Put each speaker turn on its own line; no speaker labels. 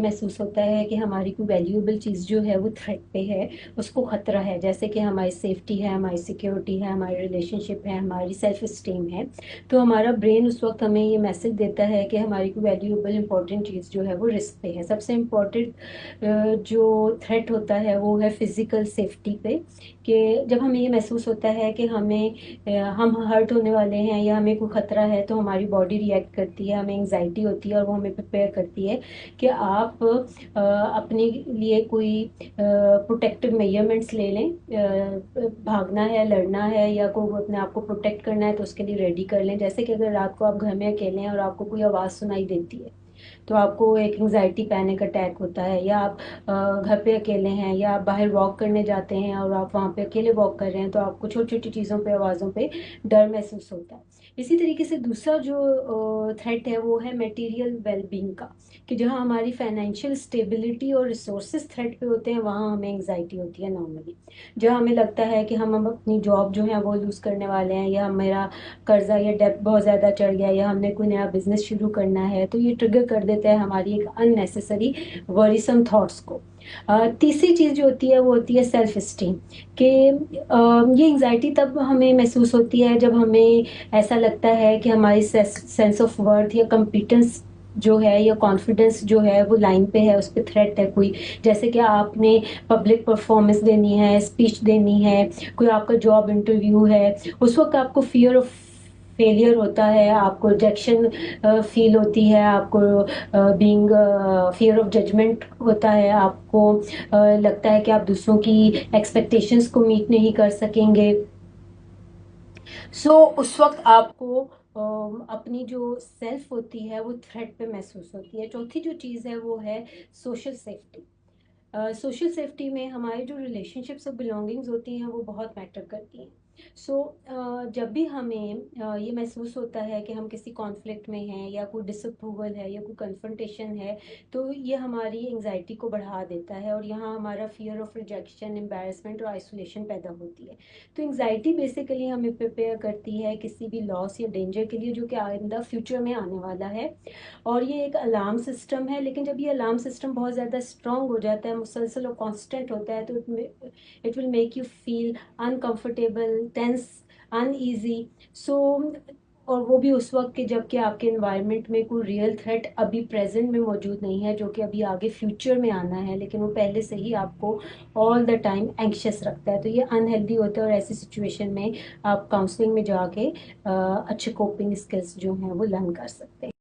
محسوس ہوتا ہے کہ ہماری کوئی ویلیوبل چیز جو ہے وہ تھریٹ پہ ہے، اس کو خطرہ ہے، جیسے کہ ہماری سیفٹی ہے، ہماری سیکیورٹی ہے، ہماری ریلیشن شپ ہے، ہماری سیلف اسٹیم ہے، تو ہمارا برین اس وقت ہمیں یہ میسج دیتا ہے کہ ہماری کوئی ویلیوبل امپورٹنٹ چیز جو ہے وہ رسک پہ ہے۔ سب سے امپورٹنٹ جو تھریٹ ہوتا ہے وہ ہے فزیکل سیفٹی پہ، کہ جب ہمیں یہ محسوس ہوتا ہے کہ ہم ہرٹ ہونے والے ہیں یا ہمیں کوئی خطرہ ہے، تو ہماری باڈی ریئیکٹ کرتی ہے، ہمیں انگزائٹی ہوتی ہے اور وہ ہمیں پریپیئر کرتی ہے کہ آپ اپنے لیے کوئی پروٹیکٹیو میجرمنٹس لے لیں، بھاگنا ہے، لڑنا ہے یا کوئی اپنے آپ کو پروٹیکٹ کرنا ہے تو اس کے لیے ریڈی کر لیں۔ جیسے کہ اگر رات کو آپ گھر میں اکیلے ہیں اور آپ کو کوئی آواز سنائی دیتی ہے تو آپ کو ایک انگزائٹی پینک اٹیک ہوتا ہے، یا آپ گھر پہ اکیلے ہیں یا آپ باہر واک کرنے جاتے ہیں اور آپ وہاں پہ اکیلے واک کر رہے ہیں تو آپ کو چھوٹی چھوٹی چیزوں پہ، آوازوں پہ ڈر محسوس ہوتا ہے۔ اسی طریقے سے دوسرا جو تھریٹ ہے وہ ہے میٹیریل ویل بینگ کا، کہ جہاں ہماری فائنینشیل اسٹیبلٹی اور ریسورسز تھریٹ پہ ہوتے ہیں وہاں ہمیں انگزائٹی ہوتی ہے نارملی۔ جہاں ہمیں لگتا ہے کہ ہم اپنی جاب جو ہے وہ لوز کرنے والے ہیں، یا میرا قرضہ یا ڈیپ بہت زیادہ چڑھ گیا، یا ہم نے کوئی نیا بزنس شروع کرنا ہے، تو یہ ٹریگر کر دیتا ہے ہماری ایک ان نیسیسری وریسم تھاٹس کو۔ تیسری چیز جو ہوتی ہے وہ ہوتی ہے سیلف اسٹیم، کہ یہ انگزائٹی تب ہمیں محسوس ہوتی ہے جب ہمیں ایسا لگتا ہے کہ ہماری سینس آف ورتھ یا کمپیٹنس جو ہے یا کانفیڈنس جو ہے وہ لائن پہ ہے، اس پہ تھریٹ ہے کوئی۔ جیسے کہ آپ نے پبلک پرفارمنس دینی ہے، اسپیچ دینی ہے، کوئی آپ کا جاب انٹرویو ہے، اس وقت آپ کو فیئر آف فیلئر ہوتا ہے، آپ کو ریجیکشن فیل ہوتی ہے، آپ کو بینگ فیئر آف ججمنٹ ہوتا ہے، آپ کو لگتا ہے کہ آپ دوسروں کی ایکسپیکٹیشنس کو میٹ نہیں کر سکیں گے۔ اس وقت آپ کو اپنی جو سیلف ہوتی ہے وہ تھریٹ پہ محسوس ہوتی ہے۔ چوتھی جو چیز ہے وہ ہے سوشل سیفٹی۔ سوشل سیفٹی میں ہمارے جو ریلیشن شپس اور بلانگنگز ہوتی ہیں وہ بہت میٹر کرتی ہیں۔ جب بھی ہمیں یہ محسوس ہوتا ہے کہ ہم کسی کانفلکٹ میں ہیں، یا کوئی ڈس اپروول ہے، یا کوئی کنفرنٹیشن ہے، تو یہ ہماری انگزائٹی کو بڑھا دیتا ہے، اور یہاں ہمارا فیئر آف ریجیکشن، امبیرسمنٹ اور آئسولیشن پیدا ہوتی ہے۔ تو انگزائٹی بیسیکلی ہمیں پریپیئر کرتی ہے کسی بھی لاس یا ڈینجر کے لیے جو کہ آئندہ فیوچر میں آنے والا ہے، اور یہ ایک الارم سسٹم ہے۔ لیکن جب یہ الارم سسٹم بہت زیادہ اسٹرانگ ہو جاتا ہے، مسلسل اور کانسٹنٹ ہوتا ہے، تو it will make you feel uncomfortable, tense, uneasy. اور وہ بھی اس وقت کہ جب کہ آپ کے انوائرمنٹ میں کوئی ریئل تھریٹ ابھی پریزنٹ میں موجود نہیں ہے، جو کہ ابھی آگے فیوچر میں آنا ہے، لیکن وہ پہلے سے ہی آپ کو آل دا ٹائم اینکشیس رکھتا ہے۔ تو یہ انہیلدی ہوتا ہے، اور ایسی سچویشن میں آپ کاؤنسلنگ میں جا کے اچھے کوپنگ اسکلس جو ہیں وہ لرن کر سکتے ہیں۔